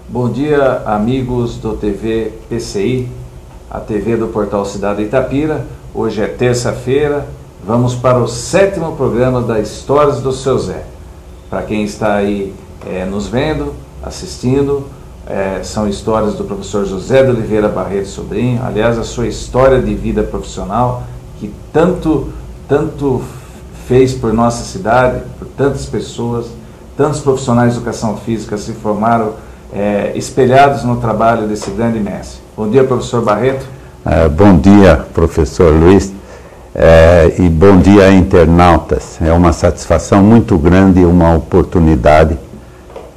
Bom dia, amigos do TV PCI, a TV do Portal Cidade Itapira. Hoje é terça-feira, vamos para o 7º programa da Histórias do Seu Zé. Para quem está aí nos vendo, assistindo, são histórias do professor José de Oliveira Barreto Sobrinho. Aliás, a sua história de vida profissional, que tanto fez por nossa cidade, por tantas pessoas, tantos profissionais de educação física se formaram espelhados no trabalho desse grande mestre. Bom dia, professor Barreto. Bom dia, professor Luiz, e bom dia, internautas. É uma satisfação muito grande e uma oportunidade,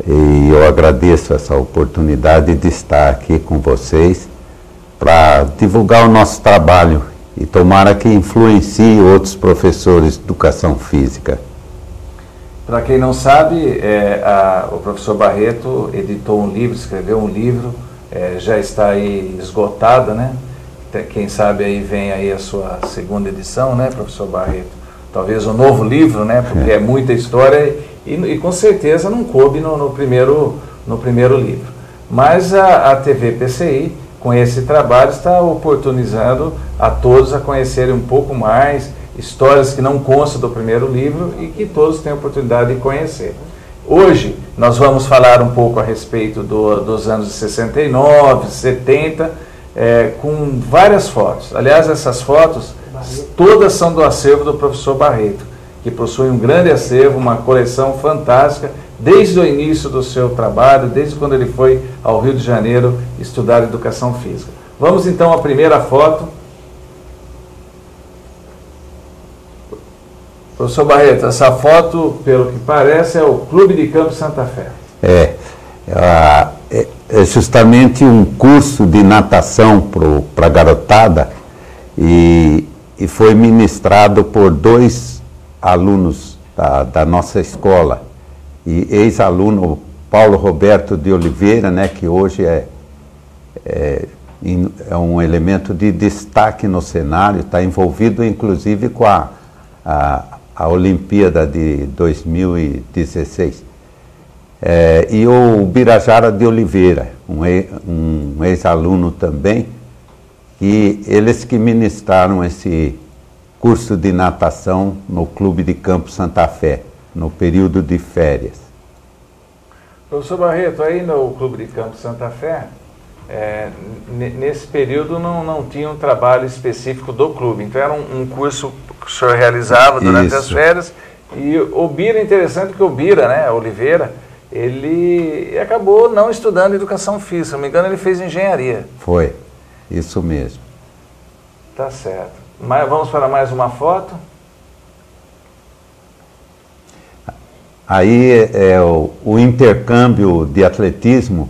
e eu agradeço essa oportunidade de estar aqui com vocês para divulgar o nosso trabalho e tomara que influencie outros professores de educação física. Para quem não sabe, o professor Barreto editou um livro, escreveu um livro, já está aí esgotada, né? Quem sabe aí vem aí a sua segunda edição, né, professor Barreto? Talvez um novo livro, né? Porque é muita história e com certeza não coube no primeiro livro. Mas a TV PCI, com esse trabalho, está oportunizando a todos a conhecerem um pouco mais histórias que não constam do primeiro livro e que todos têm a oportunidade de conhecer. Hoje nós vamos falar um pouco a respeito dos anos de 69, 70, com várias fotos. Aliás, essas fotos todas são do acervo do professor Barreto, que possui um grande acervo, uma coleção fantástica, desde o início do seu trabalho, desde quando ele foi ao Rio de Janeiro estudar educação física. Vamos então à primeira foto. Professor Barreto, essa foto, pelo que parece, é o Clube de Campo Santa Fé. É justamente um curso de natação para a garotada e foi ministrado por 2 alunos da nossa escola. E ex-aluno Paulo Roberto de Oliveira, né, que hoje é um elemento de destaque no cenário, está envolvido inclusive com a Olimpíada de 2016. E o Birajara de Oliveira, um ex-aluno também, que eles que ministraram esse curso de natação no Clube de Campo Santa Fé, no período de férias. Professor Barreto, aí no Clube de Campo Santa Fé, nesse período não tinha um trabalho específico do clube, então era um curso que o senhor realizava durante as férias, e o Bira, interessante que o Bira, né, Oliveira, ele acabou não estudando educação física, se não me engano ele fez engenharia. Foi, isso mesmo. Tá certo. Mas vamos para mais uma foto. Aí o intercâmbio de atletismo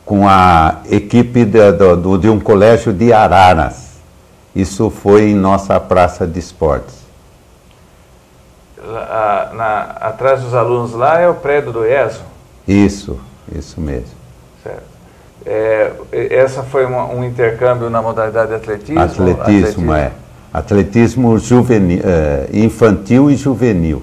com a equipe de um colégio de Araras. Isso foi em nossa praça de esportes. Atrás dos alunos lá é o prédio do ESO? Isso mesmo. Certo. Essa foi um intercâmbio na modalidade de atletismo? Atletismo juvenil, infantil e juvenil.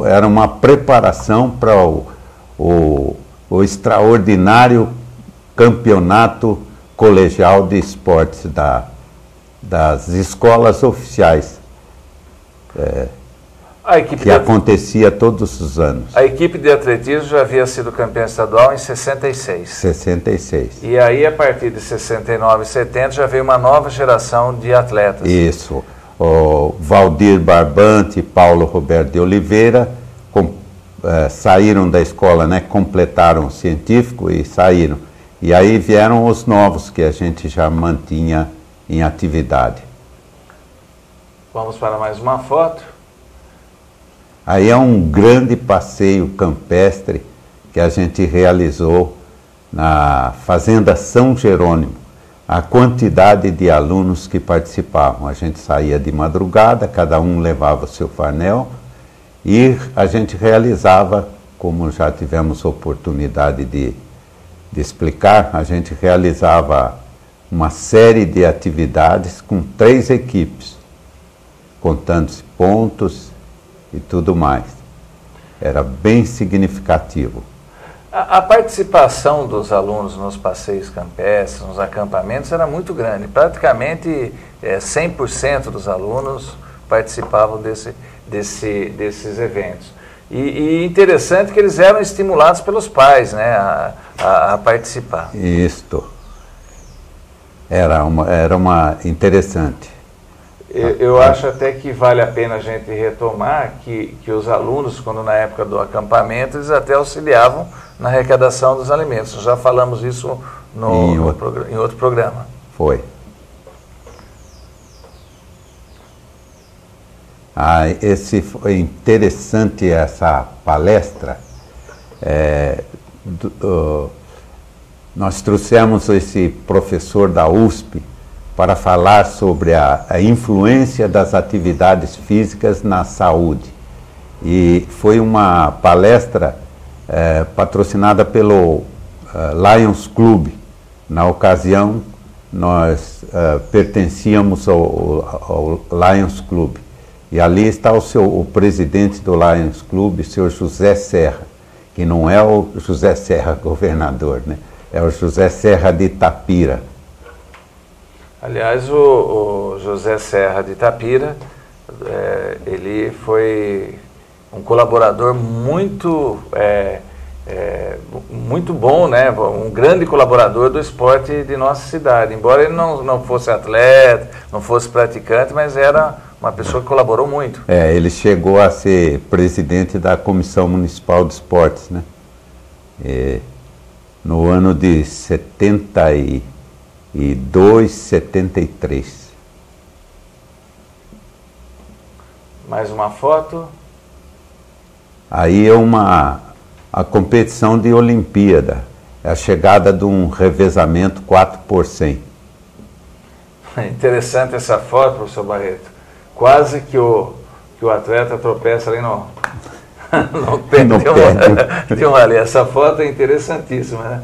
Era uma preparação para o extraordinário campeonato colegial de esportes das escolas oficiais, que acontecia todos os anos. A equipe de atletismo já havia sido campeã estadual em 66. 66. E aí, a partir de 69 e 70, já veio uma nova geração de atletas. Isso. O Valdir Barbante e Paulo Roberto de Oliveira saíram da escola, né, completaram o científico e saíram. E aí vieram os novos que a gente já mantinha em atividade. Vamos para mais uma foto. Aí é um grande passeio campestre que a gente realizou na Fazenda São Jerônimo. A quantidade de alunos que participavam. A gente saía de madrugada, cada um levava o seu farnel e a gente realizava, como já tivemos oportunidade de explicar, a gente realizava uma série de atividades com 3 equipes, contando-se pontos e tudo mais. Era bem significativo. A participação dos alunos nos passeios campestres, nos acampamentos, era muito grande. Praticamente 100% dos alunos participavam desses eventos. E interessante que eles eram estimulados pelos pais, né, a participar. Isto. Era uma interessante. Eu acho até que vale a pena a gente retomar que os alunos, quando na época do acampamento, eles até auxiliavam na arrecadação dos alimentos. Já falamos isso em outro programa. Foi. Foi interessante essa palestra. Nós trouxemos esse professor da USP para falar sobre a influência das atividades físicas na saúde. E foi uma palestra patrocinada pelo Lions Club. Na ocasião, nós pertencíamos ao Lions Club. E ali está o presidente do Lions Club, o senhor José Serra, que não é o José Serra governador, né? É o José Serra de Itapira. Aliás, o José Serra de Itapira, ele foi um colaborador muito bom, né? Um grande colaborador do esporte de nossa cidade. Embora ele não fosse atleta, não fosse praticante, mas era uma pessoa que colaborou muito. Ele chegou a ser presidente da Comissão Municipal de Esportes, né? No ano de 72, 73. Mais uma foto. Aí a competição de Olimpíada, é a chegada de um revezamento 4x100. Interessante essa foto, professor Barreto. Quase que o atleta tropeça ali no pé de um ali. Essa foto é interessantíssima, né?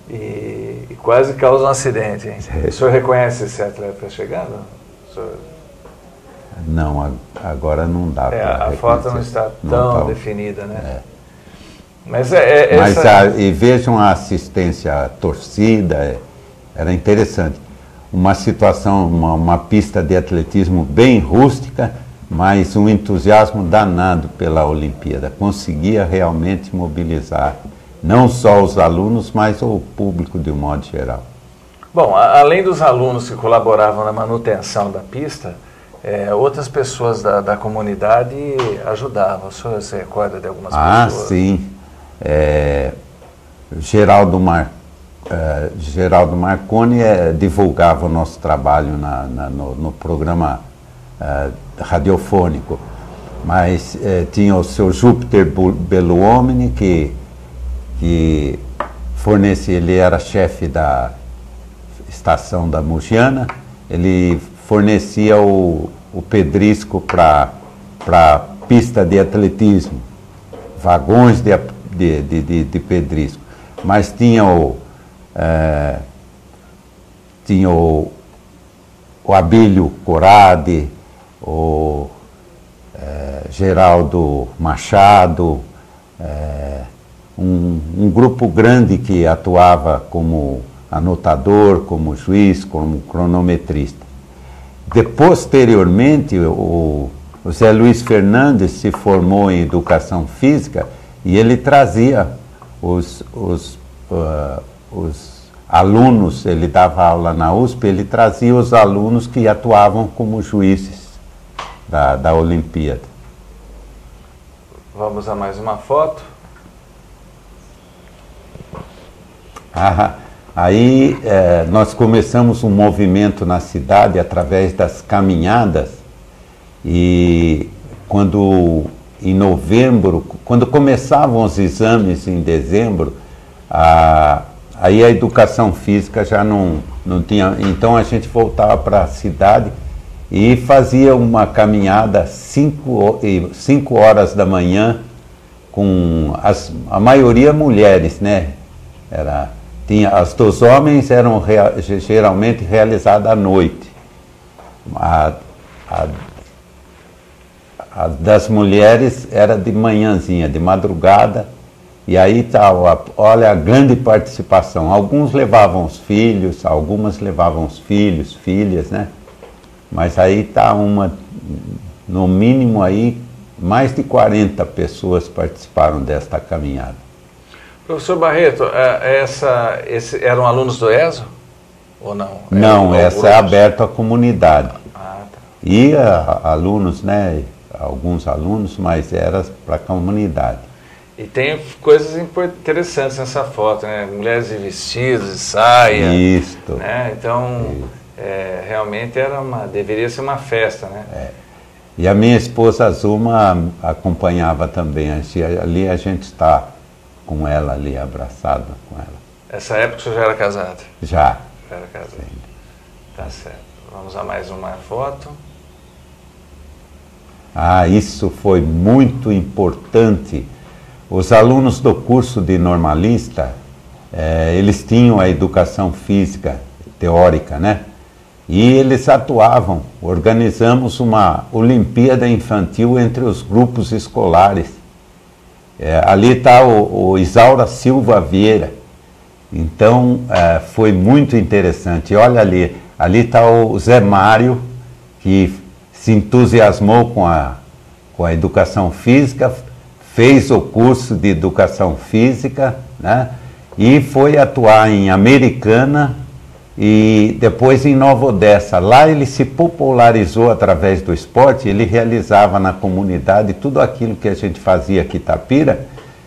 E quase causa um acidente, hein? O senhor reconhece esse atleta chegando? Não, agora não dá para a foto não está tão definida, né? Mas e vejam a assistência à torcida, era interessante. Uma situação, uma pista de atletismo bem rústica, mas um entusiasmo danado pela Olimpíada. Conseguia realmente mobilizar não só os alunos, mas o público de um modo geral. Bom, além dos alunos que colaboravam na manutenção da pista, outras pessoas da comunidade ajudavam. O senhor se recorda de algumas pessoas? Ah, sim. Geraldo Marconi divulgava o nosso trabalho no programa radiofônico, mas tinha o seu Júpiter Beluomini, que fornecia, ele era chefe da estação da Mugiana, ele fornecia o pedrisco para pista de atletismo, vagões de pedrisco, mas tinha o Abílio Corade, o Geraldo Machado, um grupo grande que atuava como anotador, como juiz, como cronometrista. Posteriormente, o Zé Luiz Fernandes se formou em Educação Física e ele trazia os alunos, ele dava aula na USP, ele trazia os alunos que atuavam como juízes da Olimpíada. Vamos a mais uma foto. Aí nós começamos um movimento na cidade através das caminhadas, e em novembro, quando começavam os exames em dezembro, aí a educação física já não tinha, então a gente voltava para a cidade e fazia uma caminhada 5 horas da manhã, com a maioria mulheres, né? As dos homens eram geralmente realizadas à noite. A das mulheres era de manhãzinha, de madrugada. E aí tá, olha a grande participação. Alguns levavam os filhos, algumas levavam os filhos, filhas, né? Mas aí tá no mínimo aí, mais de 40 pessoas participaram desta caminhada. Professor Barreto, eram alunos do ESO ou não? Não, essa é aberta à comunidade. Ah, tá. E alunos, né? Alguns alunos, mas era para a comunidade. E tem coisas interessantes nessa foto, né? Mulheres de vestidos, de saia. Isso. Né? Então, realmente deveria ser uma festa, né? É. E a minha esposa Zuma acompanhava também. Ali a gente está com ela ali, abraçado com ela. Essa época você já era casado? Já. Já era casado. Sim. Tá certo. Vamos a mais uma foto. Isso foi muito importante. Os alunos do curso de normalista, eles tinham a educação física teórica, né? E eles atuavam. Organizamos uma Olimpíada Infantil entre os grupos escolares. Ali está o Isaura Silva Vieira. Então, foi muito interessante. Olha ali está o Zé Mário, que se entusiasmou com a educação física, fez o curso de educação física, né? E foi atuar em Americana e depois em Nova Odessa. Lá ele se popularizou através do esporte, ele realizava na comunidade tudo aquilo que a gente fazia aqui em Itapira,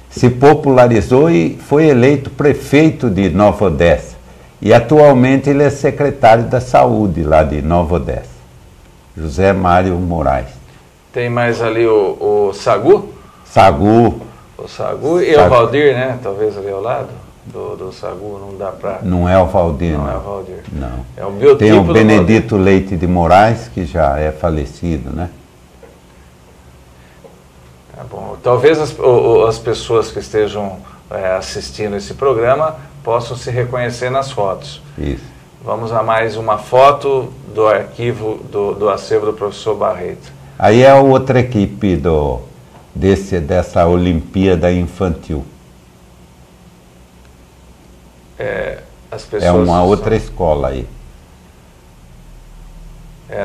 se popularizou e foi eleito prefeito de Nova Odessa. E atualmente ele é secretário da Saúde lá de Nova Odessa. José Mário Moraes. Tem mais ali o Sagu? Sagu. O Sagu e o Valdir, né? Talvez ali ao lado do Sagu, não dá para... Não é o Valdir, não. Não é o Valdir. Não. É o biotipo Tem o Benedito Leite de Moraes, que já é falecido, né? Tá bom. Talvez as pessoas que estejam assistindo esse programa possam se reconhecer nas fotos. Isso. Vamos a mais uma foto do arquivo do acervo do professor Barreto. Aí é outra equipe dessa Olimpíada Infantil. As pessoas é uma outra escola aí.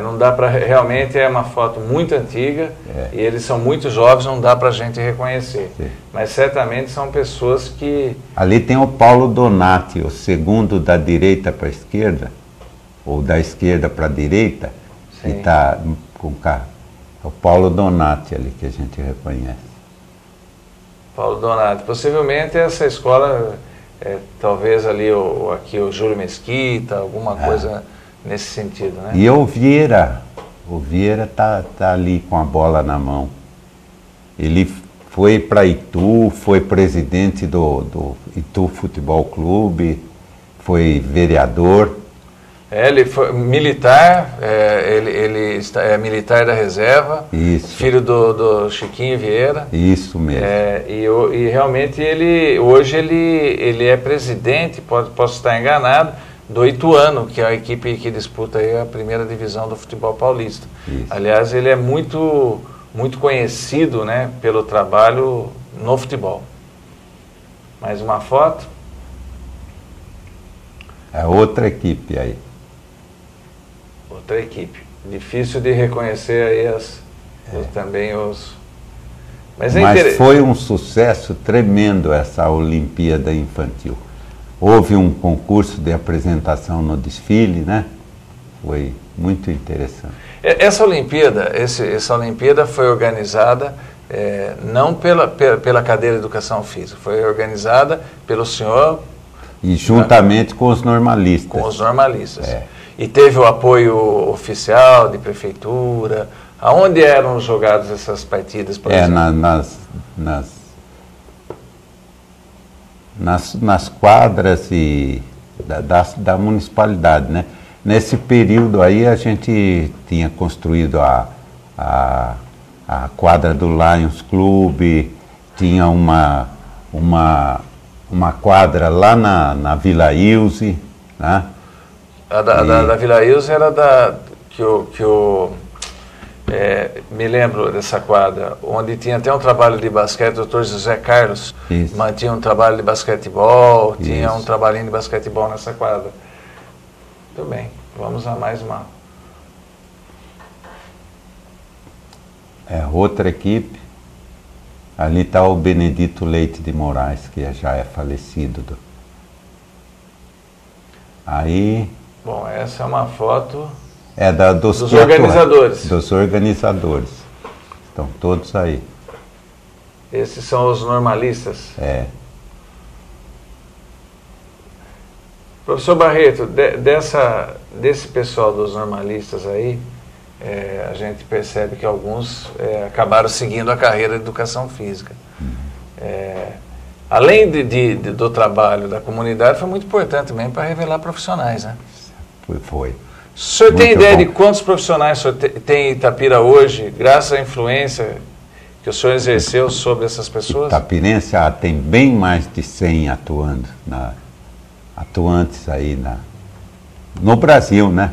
Não dá para... Realmente é uma foto muito antiga e eles são muito jovens, não dá para a gente reconhecer. Sim. Mas certamente são pessoas que... Ali tem o Paulo Donati, o segundo da direita para a esquerda, ou da esquerda para a direita, que está com o carro. É o Paulo Donati ali que a gente reconhece. Paulo Donati. Possivelmente essa escola, talvez ali aqui o Júlio Mesquita, alguma coisa... nesse sentido, né? E o Vieira tá ali com a bola na mão. Ele foi para Itu, foi presidente do Itu Futebol Clube, foi vereador. Ele foi militar, ele é militar da reserva, isso. Filho do Chiquinho Vieira. Isso mesmo. E realmente hoje ele é presidente, posso estar enganado, do Ituano, que é a equipe que disputa aí a primeira divisão do futebol paulista. Isso. Aliás, ele é muito, muito conhecido, né, pelo trabalho no futebol. Mais uma foto. É outra equipe aí. Outra equipe. Difícil de reconhecer aí também os... Mas foi um sucesso tremendo essa Olimpíada Infantil. Houve um concurso de apresentação no desfile, né? Foi muito interessante. Essa Olimpíada foi organizada não pela cadeira de educação física, foi organizada pelo senhor... E juntamente com os normalistas. Com os normalistas. E teve o apoio oficial de prefeitura. Aonde eram jogadas essas partidas, por exemplo? Nas quadras da municipalidade, né? Nesse período aí a gente tinha construído a quadra do Lions Clube, tinha uma uma quadra lá na Vila Ilse, né? Da Vila Ilse era me lembro dessa quadra, onde tinha até um trabalho de basquete, o Dr. José Carlos mantinha um trabalho de basquetebol, tinha um trabalhinho de basquetebol nessa quadra. Muito bem, vamos a mais uma. Outra equipe, ali está o Benedito Leite de Moraes, que já é falecido. Aí... Bom, essa é uma foto dos organizadores. Dos organizadores. Estão todos aí. Esses são os normalistas? Professor Barreto, desse pessoal dos normalistas aí, a gente percebe que alguns acabaram seguindo a carreira de educação física. Além do trabalho da comunidade, foi muito importante também para revelar profissionais, né? Foi. O senhor tem ideia de quantos profissionais o senhor tem em Itapira hoje, graças à influência que o senhor exerceu sobre essas pessoas? Itapirense tem bem mais de 100 atuantes aí no Brasil, né?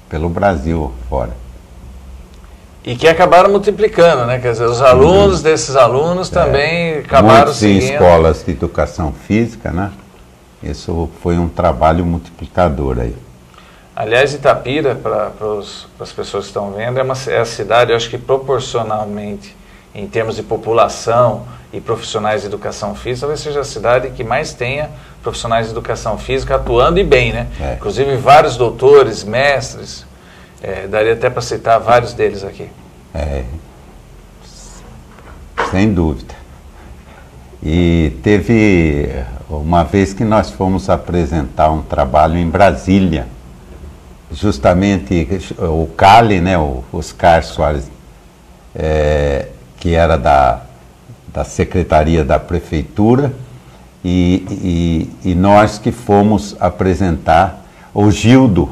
Pelo Brasil fora. E que acabaram multiplicando, né? Quer dizer, os alunos desses alunos também acabaram seguindo. Em escolas de educação física, né? Isso foi um trabalho multiplicador aí. Aliás, Itapira, para as pessoas que estão vendo, é a cidade, eu acho que proporcionalmente, em termos de população e profissionais de educação física, talvez seja a cidade que mais tenha profissionais de educação física atuando e bem, né? Inclusive vários doutores, mestres, daria até para citar vários deles aqui. Sem dúvida. E teve uma vez que nós fomos apresentar um trabalho em Brasília, justamente o Cali, né, o Oscar Soares, que era da Secretaria da Prefeitura, e nós que fomos apresentar o Gildo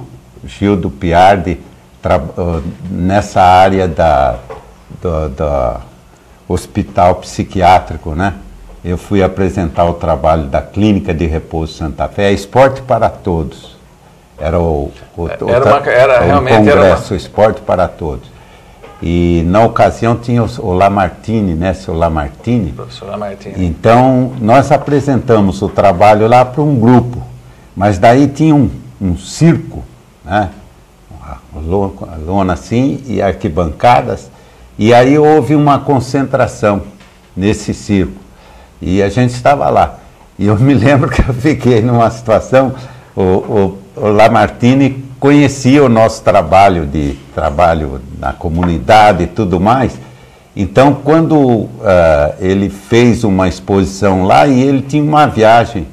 Piardi, nessa área do hospital psiquiátrico, né? Eu fui apresentar o trabalho da Clínica de Repouso Santa Fé, Esporte para Todos. Era realmente congresso Esporte para Todos. E na ocasião tinha o Lamartine, né, seu Lamartine. Professor Lamartine. Então, nós apresentamos o trabalho lá para um grupo, mas daí tinha um circo, né, a lona assim, e arquibancadas, e aí houve uma concentração nesse circo, e a gente estava lá. E eu me lembro que eu fiquei numa situação, o Lamartine conhecia o nosso trabalho na comunidade e tudo mais. Então, quando ele fez uma exposição lá, e ele tinha uma viagem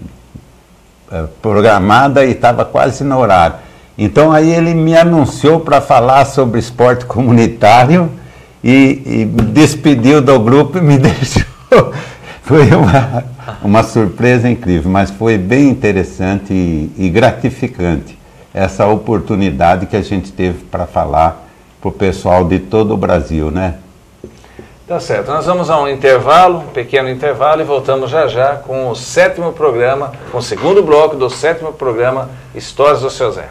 programada e estava quase no horário. Então, aí ele me anunciou para falar sobre esporte comunitário e me despediu do grupo e me deixou. Foi uma surpresa incrível, mas foi bem interessante e gratificante essa oportunidade que a gente teve para falar para o pessoal de todo o Brasil, né? Tá certo, nós vamos a um pequeno intervalo, e voltamos já já com o sétimo programa, com o segundo bloco do sétimo programa Histórias do Seu Zé.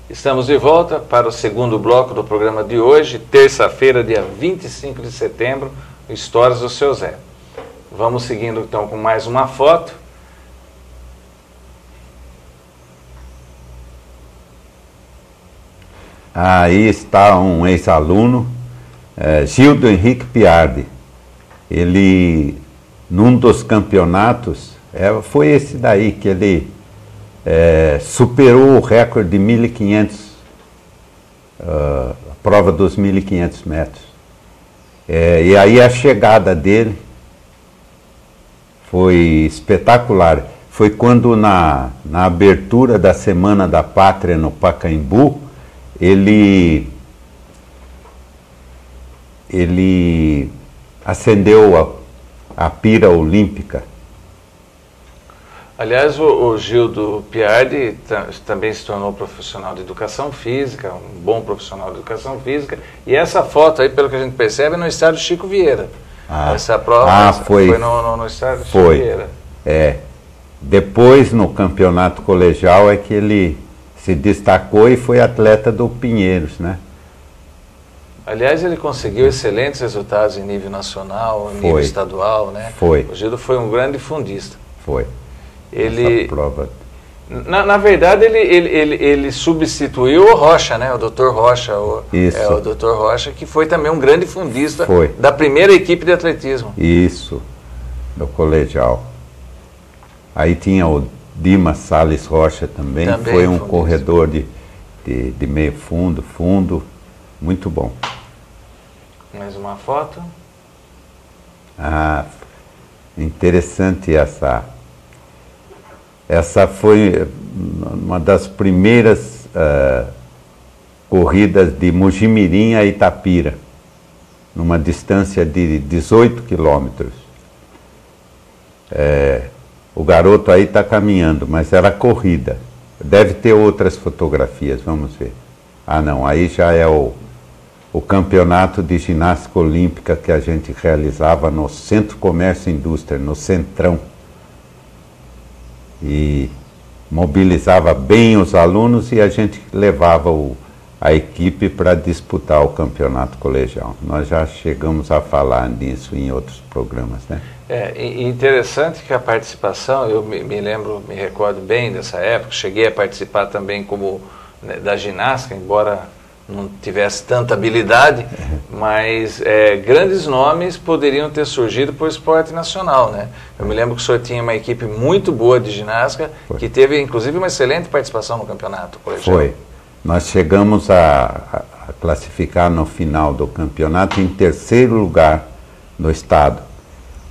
Estamos de volta para o segundo bloco do programa de hoje, terça-feira, dia 25 de setembro, Histórias do Seu Zé. Vamos seguindo então com mais uma foto. Aí está um ex-aluno, Gildo Henrique Piardi. Ele, num dos campeonatos, foi esse daí que ele superou o recorde de 1.500, a prova dos 1.500 metros. E aí a chegada dele foi espetacular. Foi quando na abertura da Semana da Pátria no Pacaembu, ele acendeu a pira olímpica. Aliás, o Gildo Piardi também se tornou profissional de educação física, um bom profissional de educação física, e essa foto aí, pelo que a gente percebe, é no estádio Chico Vieira. Essa prova foi no estádio Chico Vieira. Depois, no campeonato colegial, é que ele se destacou e foi atleta do Pinheiros, né? Aliás, ele conseguiu excelentes resultados em nível nacional, em nível estadual, né? Foi. O Gildo foi um grande fundista. Foi. Ele, essa prova. Na verdade, ele substituiu o Rocha, né? O Dr. Rocha. Isso. O Dr. Rocha, que foi também um grande fundista da primeira equipe de atletismo. Isso, do colegial. Aí tinha o Dimas Salles Rocha também foi um corredor de meio fundo, muito bom. Mais uma foto. Interessante essa. Essa foi uma das primeiras corridas de Mojimirim a Itapira, numa distância de 18 quilômetros. O garoto aí está caminhando, mas era corrida. Deve ter outras fotografias, vamos ver. Não, aí já é o campeonato de ginástica olímpica que a gente realizava no Centro Comércio e Indústria, no Centrão. E mobilizava bem os alunos e a gente levava a equipe para disputar o campeonato colegial. Nós já chegamos a falar nisso em outros programas, né? Interessante que a participação, eu me recordo bem dessa época, cheguei a participar também como da ginástica, embora não tivesse tanta habilidade, mas grandes nomes poderiam ter surgido por esporte nacional, né? Eu me lembro que o senhor tinha uma equipe muito boa de ginástica, que teve inclusive uma excelente participação no campeonato colegial. Foi. Nós chegamos a classificar no final do campeonato em terceiro lugar no estado.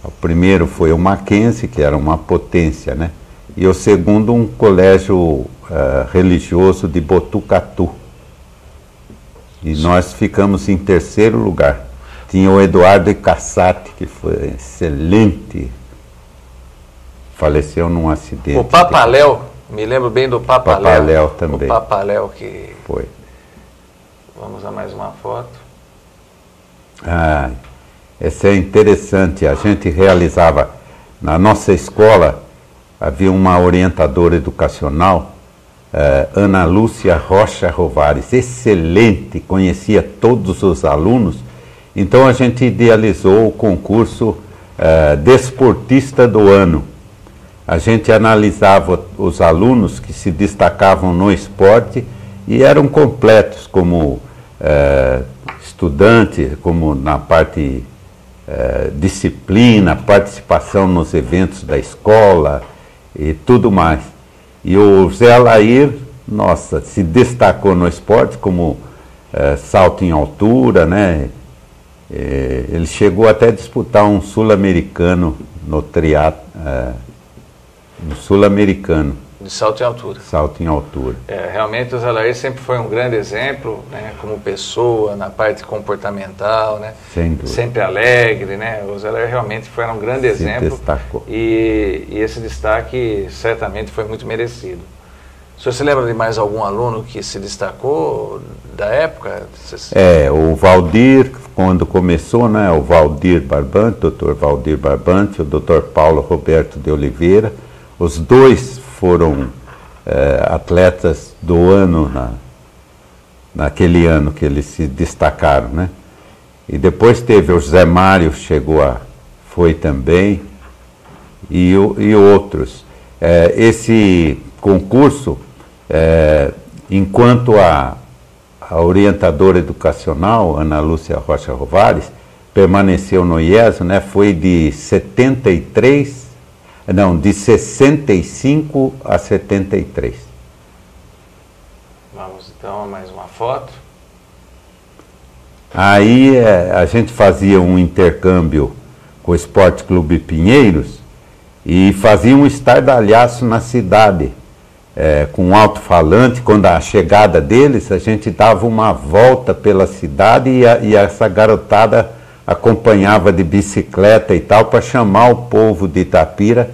O primeiro foi o Mackenzie, que era uma potência, né? E o segundo, um colégio religioso de Botucatu. E nós ficamos em terceiro lugar. Tinha o Eduardo Cassati, que foi excelente. Faleceu num acidente. O Papaléu, me lembro bem do Papaléu. Papaléu também. O Papaléu que... Foi. Vamos a mais uma foto. Essa é interessante. A gente realizava, na nossa escola, havia uma orientadora educacional, Ana Lúcia Rocha Rovares, excelente, conhecia todos os alunos. Então a gente idealizou o concurso Desportista do Ano. A gente analisava os alunos que se destacavam no esporte e eram completos como estudante, como na parte disciplina, participação nos eventos da escola e tudo mais. E o Zé Alair, nossa, se destacou no esporte como salto em altura, né? Ele chegou até a disputar um sul-americano no sul-americano. De salto em altura. Salto em altura. Realmente o Zé Alair sempre foi um grande exemplo, né, como pessoa, na parte comportamental, né? Sem dúvida. Sempre alegre, né? O Zé Alair realmente foi um grande exemplo. Se destacou. E esse destaque certamente foi muito merecido. O senhor se lembra de mais algum aluno que se destacou da época? O Valdir, quando começou, né? O Valdir Barbante, doutor Valdir Barbante, o doutor Paulo Roberto de Oliveira, os dois foram atletas do ano naquele ano que eles se destacaram, né? E depois teve o Zé Mário, foi também, e outros. Esse concurso, enquanto a orientadora educacional, Ana Lúcia Rocha Rovares, permaneceu no IESO, né? Foi de 65 a 73. Vamos então a mais uma foto. Aí a gente fazia um intercâmbio com o Esporte Clube Pinheiros e fazia um estardalhaço na cidade, com um alto-falante. Quando a chegada deles, a gente dava uma volta pela cidade e essa garotada acompanhava de bicicleta e tal para chamar o povo de Itapira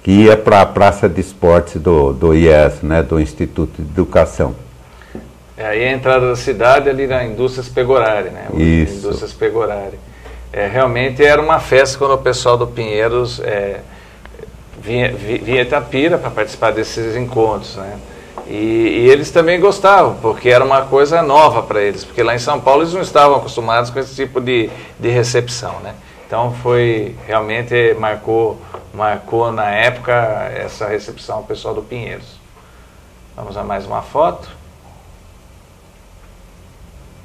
que ia para a Praça de Esportes do IES, né, do Instituto de Educação. Aí a entrada da cidade ali na Indústrias Pegorari, né? Isso. Indústrias Pegorari. Realmente era uma festa quando o pessoal do Pinheiros vinha Itapira para participar desses encontros, né? E eles também gostavam, porque era uma coisa nova para eles, porque lá em São Paulo eles não estavam acostumados com esse tipo de recepção, né? Então realmente marcou na época essa recepção ao pessoal do Pinheiros. Vamos a mais uma foto.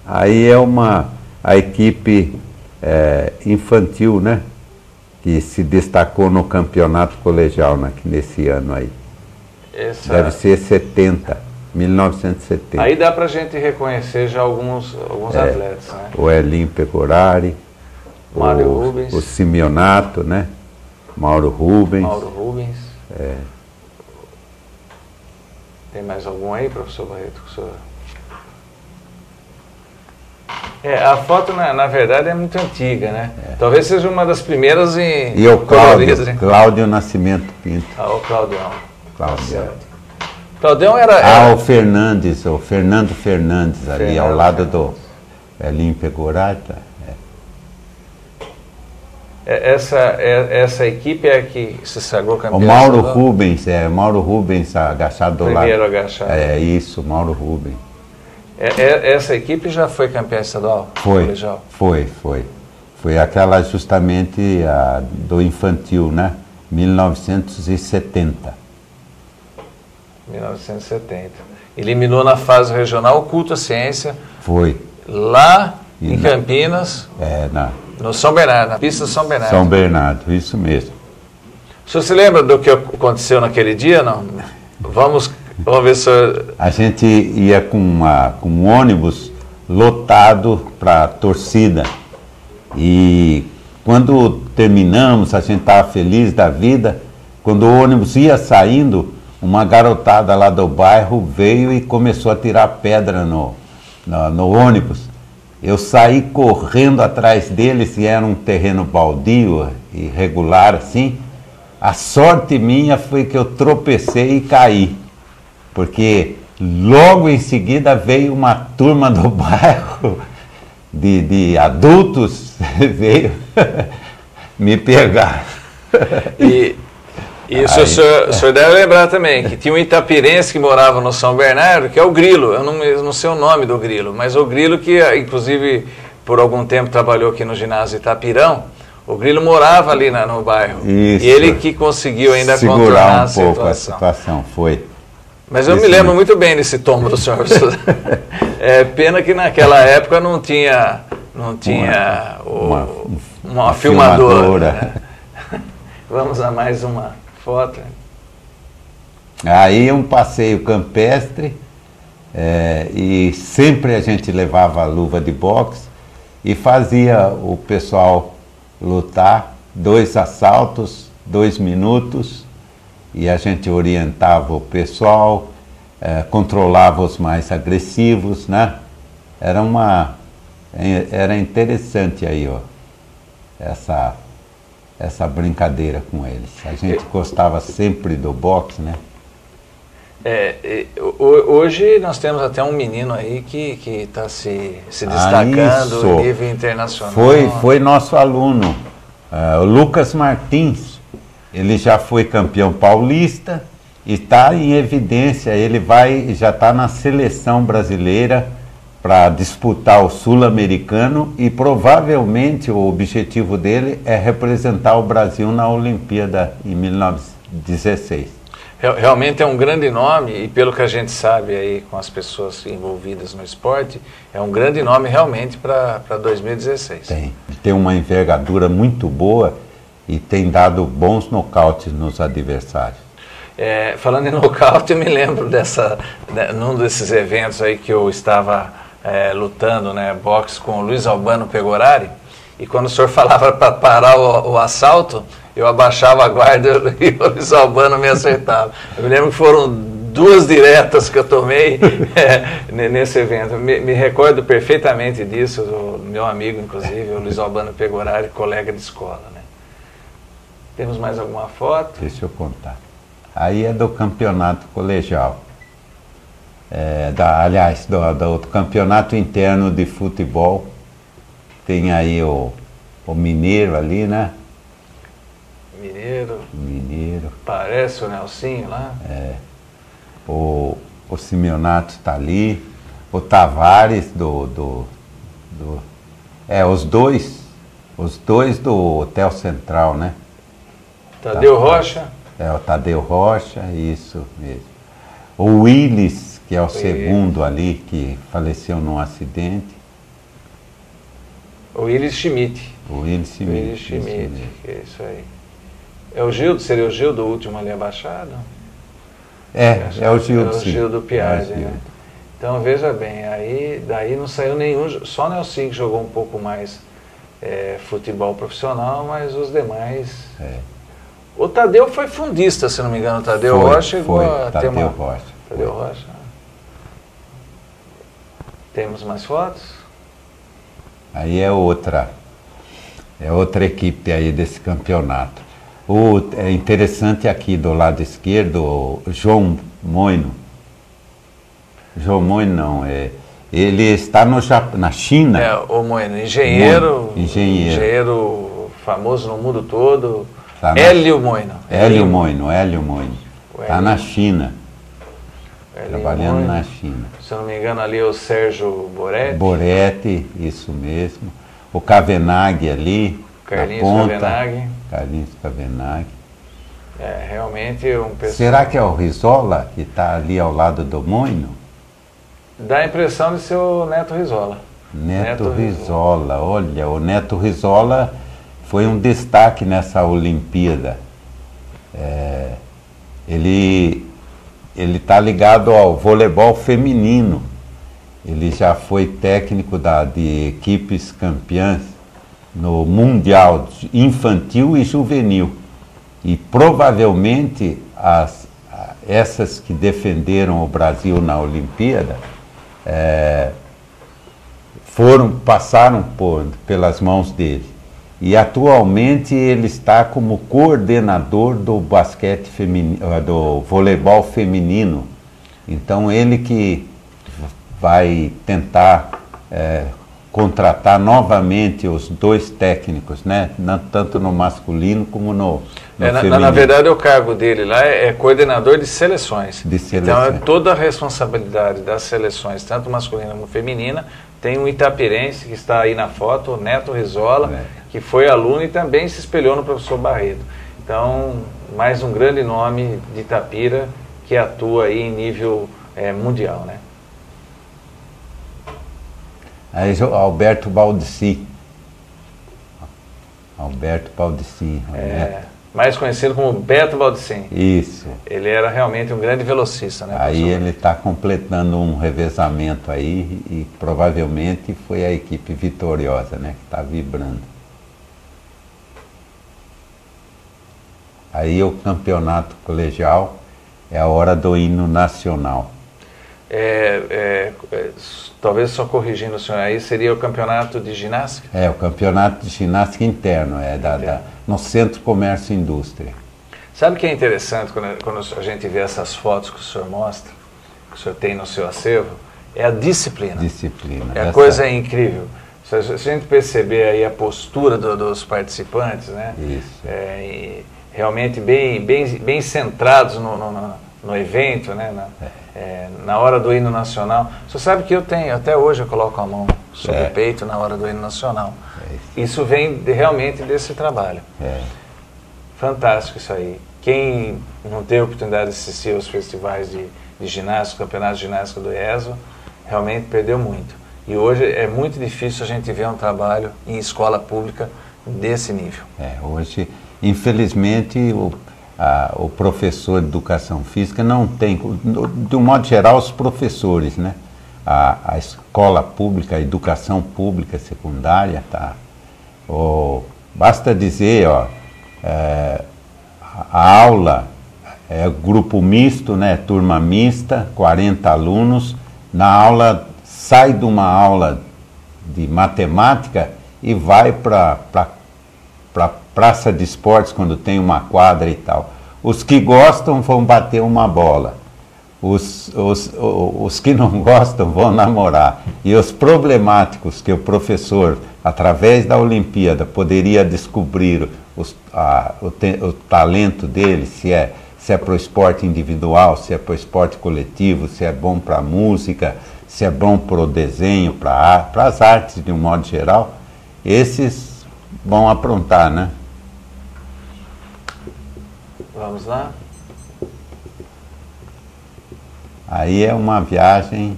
Aí a equipe infantil, né, que se destacou no campeonato colegial nesse ano aí. Deve ser 1970. Aí dá pra gente reconhecer já alguns atletas, né? O Elinho Pegorari, Mário Rubens, o Simeonato, né? Mauro Rubens. Tem mais algum aí, professor Barreto? A foto, na verdade, é muito antiga, né? Talvez seja uma das primeiras em... E o Cláudio Nascimento Pinto. O Claudião. Claudião era... o Fernando Fernandes, ali ao lado do Elinho Pegorari. Essa equipe é a que se sagrou campeão. O Mauro Rubens agachado do lado. Primeiro agachado. Isso, Mauro Rubens. Essa equipe já foi campeã estadual? Foi. Foi aquela justamente do infantil, né? 1970. Eliminou na fase regional o Culto à Ciência. Foi. Lá em Campinas. No São Bernardo, na pista São Bernardo. São Bernardo, isso mesmo. O senhor se lembra do que aconteceu naquele dia, não? Vamos ver se... A gente ia com um ônibus lotado para a torcida. E quando terminamos, a gente estava feliz da vida. Quando o ônibus ia saindo, uma garotada lá do bairro veio e começou a tirar pedra no ônibus. Eu saí correndo atrás deles, e era um terreno baldio, irregular assim. A sorte minha foi que eu tropecei e caí, porque logo em seguida veio uma turma do bairro de adultos, veio me pegar. E o senhor deve lembrar também que tinha um itapirense que morava no São Bernardo, que é o Grilo. Eu não sei o nome do Grilo, mas o Grilo que, inclusive, por algum tempo trabalhou aqui no ginásio Itapirão. O Grilo morava ali no bairro. Isso. E ele que conseguiu ainda segurar um pouco a situação, foi. Mas eu me lembro muito bem desse tombo do senhor. Pena que naquela época não tinha uma filmadora. Né? Vamos a mais uma foto. Aí um passeio campestre, e sempre a gente levava a luva de boxe e fazia o pessoal lutar, 2 assaltos, 2 minutos, e a gente orientava o pessoal, controlava os mais agressivos, né? Era interessante aí, ó, essa brincadeira com eles. A gente gostava sempre do boxe, né? Hoje nós temos até um menino aí que está se destacando em nível internacional. Foi nosso aluno, o Lucas Martins. Ele já foi campeão paulista e está em evidência. Ele já está na seleção brasileira para disputar o Sul-Americano e provavelmente o objetivo dele é representar o Brasil na Olimpíada em 1916. Realmente é um grande nome e pelo que a gente sabe aí com as pessoas envolvidas no esporte, é um grande nome realmente para 2016. Tem uma envergadura muito boa e tem dado bons nocautes nos adversários. Falando em nocaute, eu me lembro num desses eventos aí que eu estava lutando, né, boxe com o Luiz Albano Pegorari, e quando o senhor falava para parar o assalto, eu abaixava a guarda e o Luiz Albano me acertava. Eu me lembro que foram 2 diretas que eu tomei nesse evento. Me recordo perfeitamente disso, o meu amigo, inclusive, o Luiz Albano Pegorari, colega de escola, né? Temos mais alguma foto? Deixa eu contar. Aí é do campeonato colegial. Aliás, do campeonato interno de futebol. Tem aí o Mineiro ali, né? Mineiro. Parece o Nelsinho lá. O Simeonato está ali. O Tavares os dois do Hotel Central, né? Tadeu Rocha. O Tadeu Rocha, isso mesmo. O Willis, que é o segundo ali, que faleceu num acidente. O Willis Schmidt. O Willis Schmidt. Que é isso aí. É o Gildo? Seria o Gildo, o último ali abaixado? É o Gildo, é o Gildo Piazzi, né? Então veja bem, daí não saiu nenhum, só o Nelson que jogou um pouco mais futebol profissional, mas os demais... O Tadeu foi fundista, se não me engano. O Tadeu Rocha chegou a ter uma... Tadeu Rocha. Temos mais fotos? Aí é outra equipe aí desse campeonato. É interessante aqui do lado esquerdo, o João Moino. João Moino não, ele está na China. O Moino, engenheiro famoso no mundo todo. Hélio Moino. Hélio Moino. Está na China. Trabalhando na China. Se eu não me engano, ali é o Sérgio Boretti. Boretti, isso mesmo. O Cavenaghi ali. Carlinhos Cavenaghi. Realmente um pessoal... Será que é o Rizola que está ali ao lado do Moino? Dá a impressão de ser o Neto Rizola. Neto Rizola. Olha, o Neto Rizola foi um destaque nessa Olimpíada. Ele está ligado ao voleibol feminino. Ele já foi técnico de equipes campeãs no Mundial Infantil e Juvenil. E provavelmente essas que defenderam o Brasil na Olimpíada passaram pelas mãos dele. E atualmente ele está como coordenador do basquete feminino, do voleibol feminino. Então ele que vai tentar contratar novamente os 2 técnicos, né? Tanto no masculino como no feminino. Na verdade, o cargo dele lá é coordenador de seleções. Então, toda a responsabilidade das seleções, tanto masculina como feminina, tem um itapirense que está aí na foto, o Neto Rizola, que foi aluno e também se espelhou no professor Barreto. Então, mais um grande nome de Itapira que atua aí em nível mundial, né? Aí Alberto Baldici. Mais conhecido como Beto Baldissin. Isso. Ele era realmente um grande velocista, né? Aí ele está completando um revezamento aí e provavelmente foi a equipe vitoriosa, né? Que está vibrando. Aí o campeonato colegial é a hora do hino nacional. Talvez só corrigindo o senhor, aí seria o campeonato de ginástica? O campeonato de ginástica interno, no Centro Comércio e Indústria. Sabe o que é interessante quando a gente vê essas fotos que o senhor mostra, que o senhor tem no seu acervo? É a disciplina. A coisa é incrível. Se a gente perceber aí a postura dos participantes, né? Isso. Realmente bem centrados no evento, né? na hora do hino nacional. Você sabe que eu tenho, até hoje eu coloco a mão sobre o peito na hora do hino nacional. Isso vem realmente desse trabalho. Fantástico isso aí. Quem não teve a oportunidade de assistir aos festivais de ginástica, campeonato de ginástica do ESO, realmente perdeu muito. E hoje é muito difícil a gente ver um trabalho em escola pública desse nível. Hoje, infelizmente, o professor de educação física não tem, de um modo geral, os professores, né? A escola pública, a educação pública secundária, tá? Basta dizer, a aula é grupo misto, né? Turma mista, 40 alunos. Na aula, sai de uma aula de matemática e vai para praça de esportes, quando tem uma quadra e tal. Os que gostam vão bater uma bola. Os que não gostam vão namorar. E os problemáticos que o professor, através da Olimpíada, poderia descobrir o talento dele, se é para o esporte individual, se é para o esporte coletivo, se é bom para a música, se é bom para o desenho, para as artes de um modo geral, esses vão aprontar, né? Vamos lá? Aí é uma viagem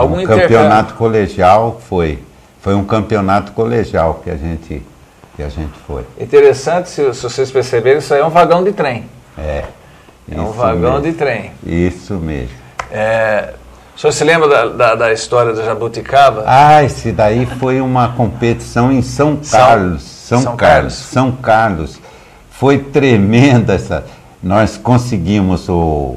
um campeonato colegial, foi um campeonato colegial que a gente foi. Interessante, se vocês perceberem, isso aí é um vagão de trem. É um vagão de trem. Isso mesmo. O senhor se lembra da história do Jabuticaba? Esse daí foi uma competição em São Carlos. Foi tremenda essa. Nós conseguimos o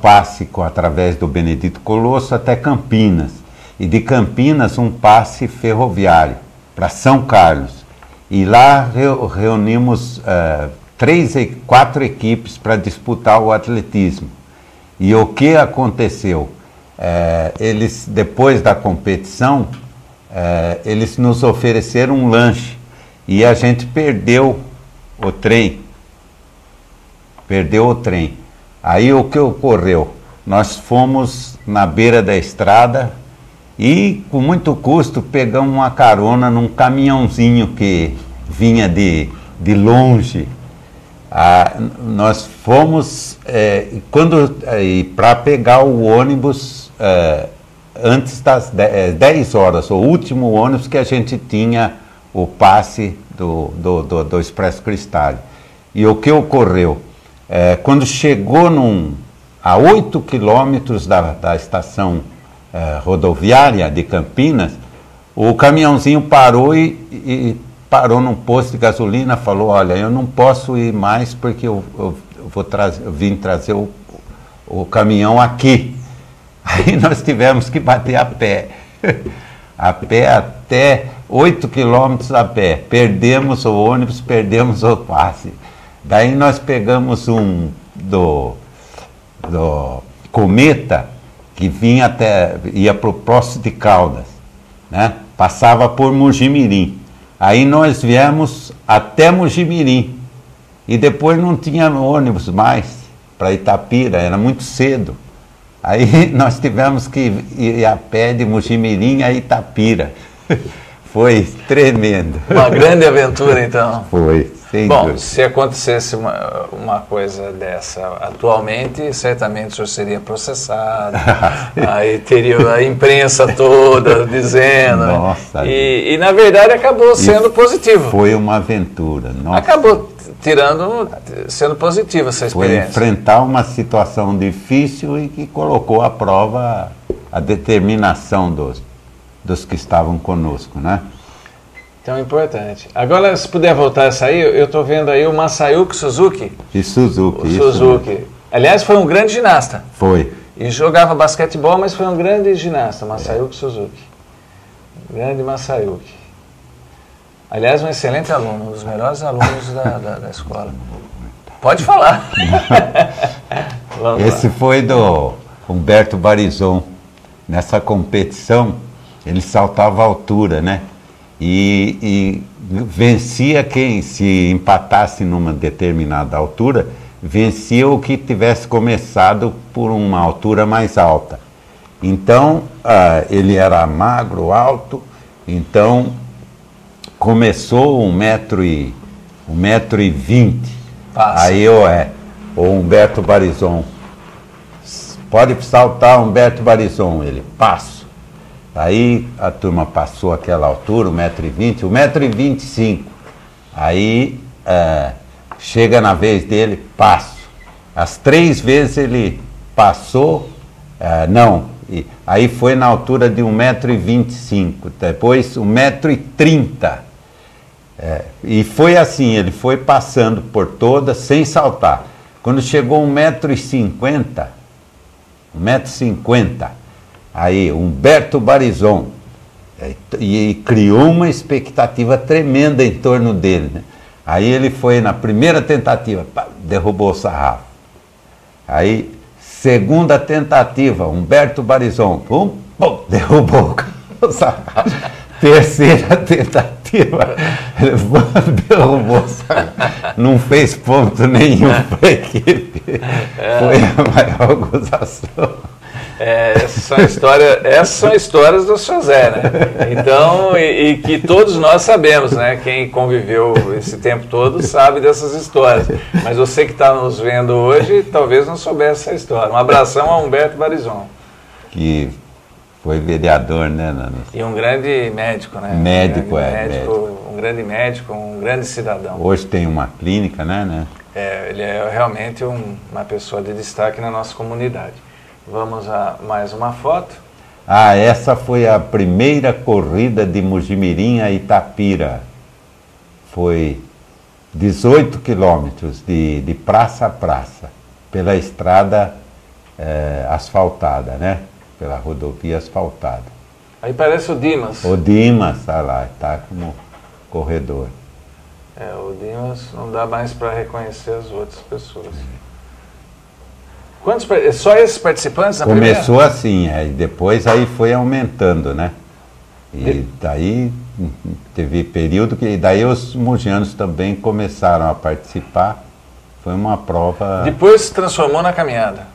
passe através do Benedito Colosso até Campinas. E de Campinas um passe ferroviário para São Carlos. E lá reunimos 4 equipes para disputar o atletismo. E o que aconteceu? Eles, depois da competição, eles nos ofereceram um lanche. E a gente perdeu o trem. Aí o que ocorreu? Nós fomos na beira da estrada e, com muito custo, pegamos uma carona num caminhãozinho que vinha de longe. Nós fomos, para pegar o ônibus antes das 10 horas, o último ônibus que a gente tinha o passe do Expresso Cristália. E o que ocorreu? Quando chegou a 8 quilômetros da estação rodoviária de Campinas, o caminhãozinho parou e parou num posto de gasolina, falou: olha, eu não posso ir mais porque eu vim trazer o caminhão aqui. Aí nós tivemos que bater a pé. Até 8 quilômetros a pé. Perdemos o ônibus, perdemos o passe. Daí nós pegamos um do Cometa, que ia para o Poço de Caldas, né? Passava por Mojimirim. Aí nós viemos até Mojimirim. E depois não tinha ônibus mais para Itapira, era muito cedo. Aí nós tivemos que ir a pé de Mojimirim a Itapira. Foi tremendo. Uma grande aventura, então. Foi, sem Bom, dúvida. se acontecesse uma coisa dessa atualmente, certamente o senhor seria processado. Aí teria a imprensa toda dizendo. Nossa. E na verdade acabou sendo positivo. Foi uma aventura. Nossa. Acabou sendo positiva essa experiência. Foi enfrentar uma situação difícil e que colocou à prova a determinação dos que estavam conosco, né? Então, importante. Agora, se puder voltar a sair, eu estou vendo aí o Masayuki Suzuki. E Suzuki. O Suzuki. Mesmo. Aliás, foi um grande ginasta. Foi. E jogava basquetebol, mas foi um grande ginasta, Masayuki Suzuki. Grande Masayuki. Aliás, um excelente aluno, um dos melhores alunos da escola. Pode falar. Esse foi do Humberto Barizon. Nessa competição, ele saltava a altura, né? e vencia quem, se empatasse numa determinada altura, vencia o que tivesse começado por uma altura mais alta. Então, ele era magro, alto, então começou 1,20 m. Aí o Humberto Barizon, pode saltar Humberto Barizon, ele, passo. Aí a turma passou aquela altura, 1,20 m, 1,25 m. Aí chega na vez dele, passo. As 3 vezes ele passou, aí foi na altura de 1,25 m, depois 1,30 m. E foi assim, ele foi passando por todas sem saltar. Quando chegou 1,50 m, aí Humberto Barizon, e criou uma expectativa tremenda em torno dele, né? Aí ele foi na primeira tentativa, derrubou o sarrafo. Aí, segunda tentativa, Humberto Barizon, derrubou o sarrafo. Terceira tentativa, derrubou o sarrafo. Não fez ponto nenhum para a equipe. Foi a maior gozação. Essas são histórias do seu Zé, né? Então, e que todos nós sabemos, né? Quem conviveu esse tempo todo sabe dessas histórias. Mas você que está nos vendo hoje, talvez não soubesse essa história. Um abração a Humberto Barizon. Que foi vereador, né? E um grande médico, né? Médico. Um grande médico, um grande cidadão. Hoje tem uma clínica, né? Ele é realmente uma pessoa de destaque na nossa comunidade. Vamos a mais uma foto. Essa foi a primeira corrida de Mojimirim a Itapira. Foi 18 quilômetros de praça a praça, pela estrada asfaltada, né? Pela rodovia asfaltada. Aí parece o Dimas. O Dimas, tá lá, está como corredor. O Dimas não dá mais para reconhecer as outras pessoas. Só esses participantes na primeira? Começou assim, depois aí foi aumentando, né? E daí teve período que daí os mogianos também começaram a participar. Foi uma prova... Depois se transformou na caminhada?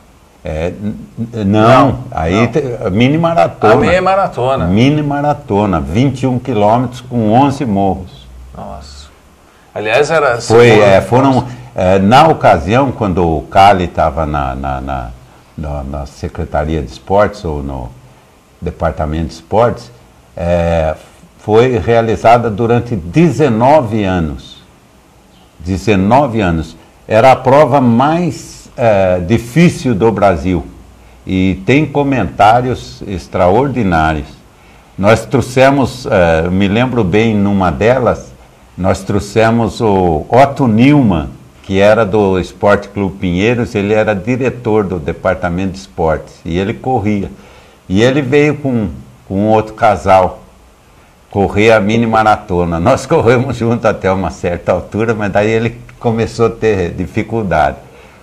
Não. Mini maratona. A meia maratona. Mini maratona, 21 quilômetros com 11 morros. Nossa. Aliás, era... Na ocasião, quando o Cali estava na Secretaria de Esportes ou no Departamento de Esportes, foi realizada durante 19 anos. 19 anos. Era a prova mais difícil do Brasil. E tem comentários extraordinários. Nós trouxemos, me lembro bem, numa delas, nós trouxemos o Otto Nilman, que era do Esporte Clube Pinheiros, ele era diretor do Departamento de Esportes, e ele corria. E ele veio com outro casal correr a mini maratona. Nós corremos junto até uma certa altura, mas daí ele começou a ter dificuldade.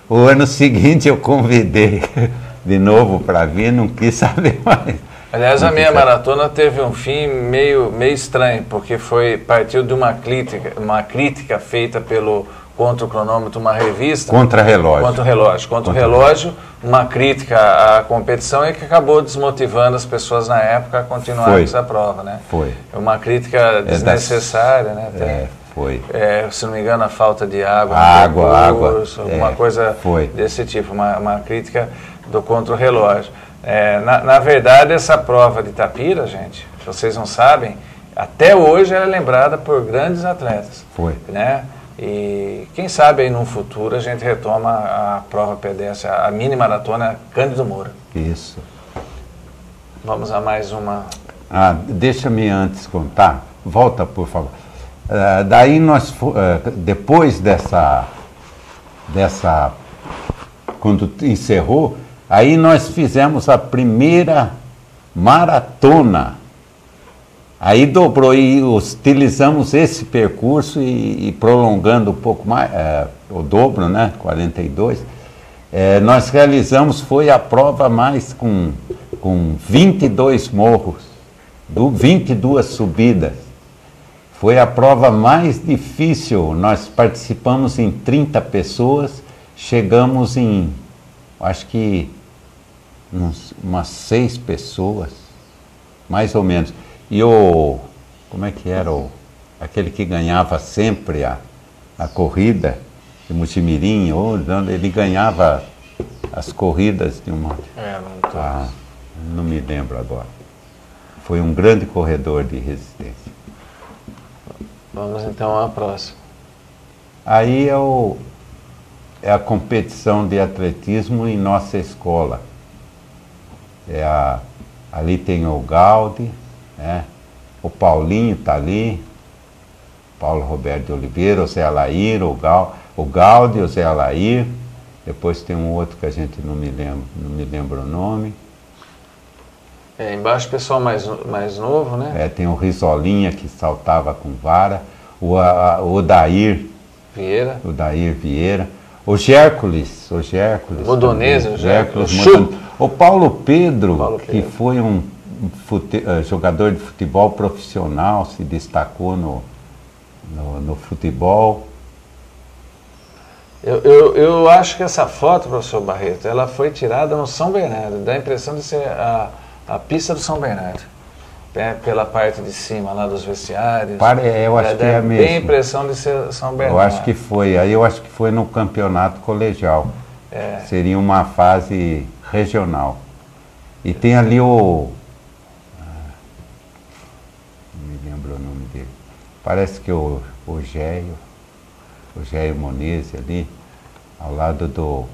O ano seguinte eu convidei de novo para vir, não quis saber mais. Aliás, a meia maratona teve um fim meio estranho, porque partiu de uma crítica feita pelo Contra o Cronômetro, uma revista. Contra-relógio. Contra-relógio, uma crítica à competição e que acabou desmotivando as pessoas na época a continuar com essa prova, né? Foi. Uma crítica desnecessária, né? Foi. Se não me engano, a falta de água. Água. Alguma coisa desse tipo, uma crítica do contra-relógio. Na verdade, essa prova de Itapira, gente, vocês não sabem, até hoje ela é lembrada por grandes atletas. Foi. Né? E quem sabe aí no futuro a gente retoma a prova pedestre, a mini maratona Cândido Moura. Isso. Vamos a mais uma. Deixa-me antes contar. Volta, por favor. Daí nós, depois dessa, quando encerrou, aí nós fizemos a primeira maratona. Aí dobrou e utilizamos esse percurso e prolongando um pouco mais, o dobro, né, 42. Nós realizamos, foi a prova mais com 22 morros, 22 subidas. Foi a prova mais difícil. Nós participamos em 30 pessoas, chegamos em, acho que, umas 6 pessoas, mais ou menos. E como é que era aquele que ganhava sempre a corrida, de Mutimirim, ele ganhava as corridas de uma... não me lembro agora. Foi um grande corredor de resistência. Vamos então à próxima. Aí é a competição de atletismo em nossa escola. Ali tem o Gaudi, né? O Paulinho está ali, Paulo Roberto de Oliveira, o Zé Alair, o Gaudi, o Zé Alair. Depois tem um outro que a gente não me lembra o nome. Embaixo o pessoal mais novo, né? Tem o Risolinha, que saltava com vara, o Odair Vieira. O Gércules. Modonese, o Paulo Pedro, que foi um jogador de futebol profissional, se destacou no futebol. Eu acho que essa foto, professor Barreto, ela foi tirada no São Bernardo, dá a impressão de ser a pista do São Bernardo, pela parte de cima lá dos vestiários. Eu acho que é a mesma. Tem a impressão de ser São Bernardo. Eu acho que foi, eu acho que foi no campeonato colegial. Seria uma fase regional. E tem ali não me lembro o nome dele. Parece que o Géio Monese ali, ao lado do...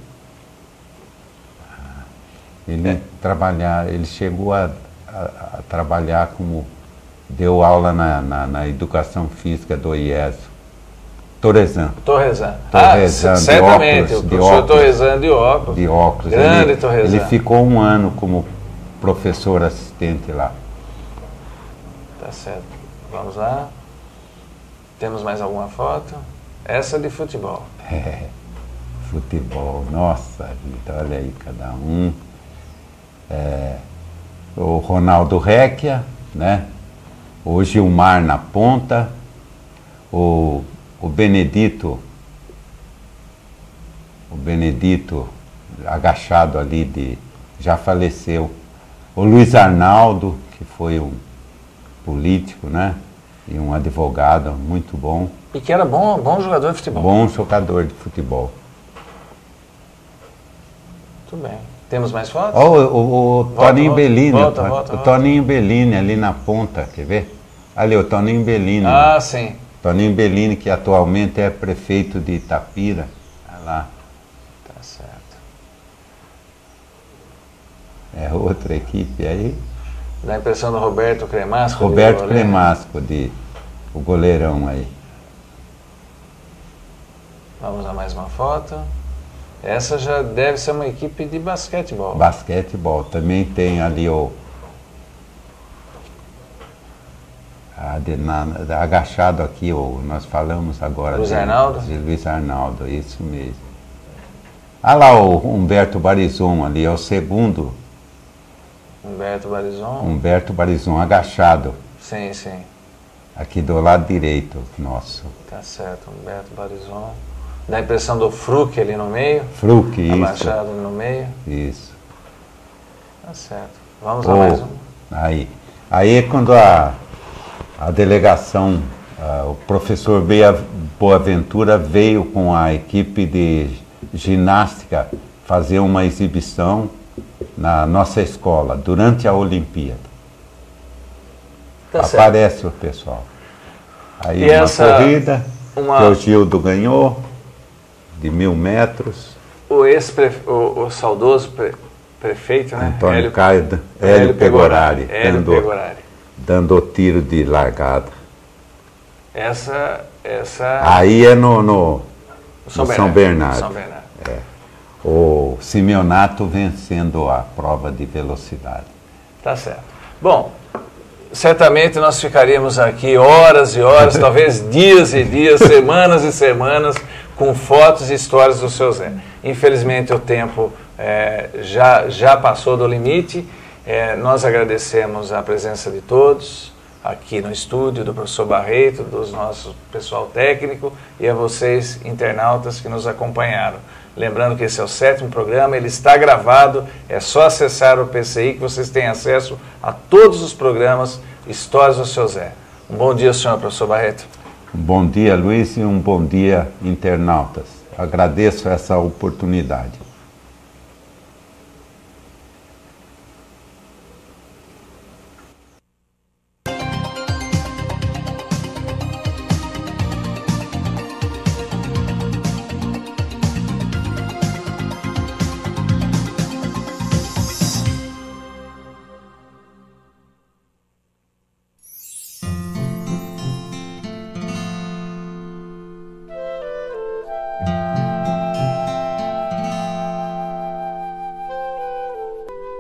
Ele chegou a trabalhar como... Deu aula na educação física do IESO. Torrezan, certamente, o professor Torrezan de óculos. Grande Torrezan. Ele ficou um ano como professor assistente lá. Tá certo. Vamos lá. Temos mais alguma foto? Essa de futebol. Futebol, nossa vida, olha aí cada um. O Ronaldo Recchia, né? O Gilmar na ponta, o Benedito agachado ali, já faleceu. O Luiz Arnaldo, que foi um político, né? E um advogado muito bom. E que era bom jogador de futebol. Bom jogador de futebol. Muito bem. Temos mais fotos? O Toninho Bellini. Volta. O Toninho Bellini ali na ponta, quer ver? Ali, o Toninho Bellini. Sim. Toninho Bellini, que atualmente é prefeito de Itapira. Olha lá. Tá certo. É outra equipe aí. Dá a impressão do Roberto Cremasco. Roberto Cremasco, o goleirão aí. Vamos a mais uma foto. Essa já deve ser uma equipe de basquetebol. Basquetebol. Também tem ali agachado aqui, nós falamos agora Luiz Arnaldo? De Luiz Arnaldo, isso mesmo. Ah lá o Humberto Barizon ali, é o segundo. Humberto Barizon, agachado. Sim. Aqui do lado direito, nosso. Tá certo, Humberto Barizon. Dá a impressão do Fruc ali no meio. Fruc, isso. Abaixado no meio. Isso. Tá certo. Vamos a mais um. Aí é quando a delegação, o professor Boaventura veio com a equipe de ginástica fazer uma exibição na nossa escola, durante a Olimpíada. Tá Aparece certo. O pessoal. Aí e corrida, que o Gildo ganhou, de 1000 metros. O saudoso prefeito, né? Antônio Hélio Pegorari. Dando o tiro de largada. Essa... Aí é no São Bernardo. O Simeonato vencendo a prova de velocidade. Tá certo. Bom, certamente nós ficaríamos aqui horas e horas, talvez dias e dias, semanas e semanas, com fotos e histórias do seu Zé. Infelizmente o tempo já passou do limite. Nós agradecemos a presença de todos, aqui no estúdio do professor Barreto, do nosso pessoal técnico e a vocês, internautas, que nos acompanharam. Lembrando que esse é o 7º programa, ele está gravado, é só acessar o PCI que vocês têm acesso a todos os programas Histórias do Seu Zé. Um bom dia, senhor professor Barreto. Um bom dia, Luiz, e um bom dia, internautas. Agradeço essa oportunidade.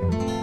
Thank you.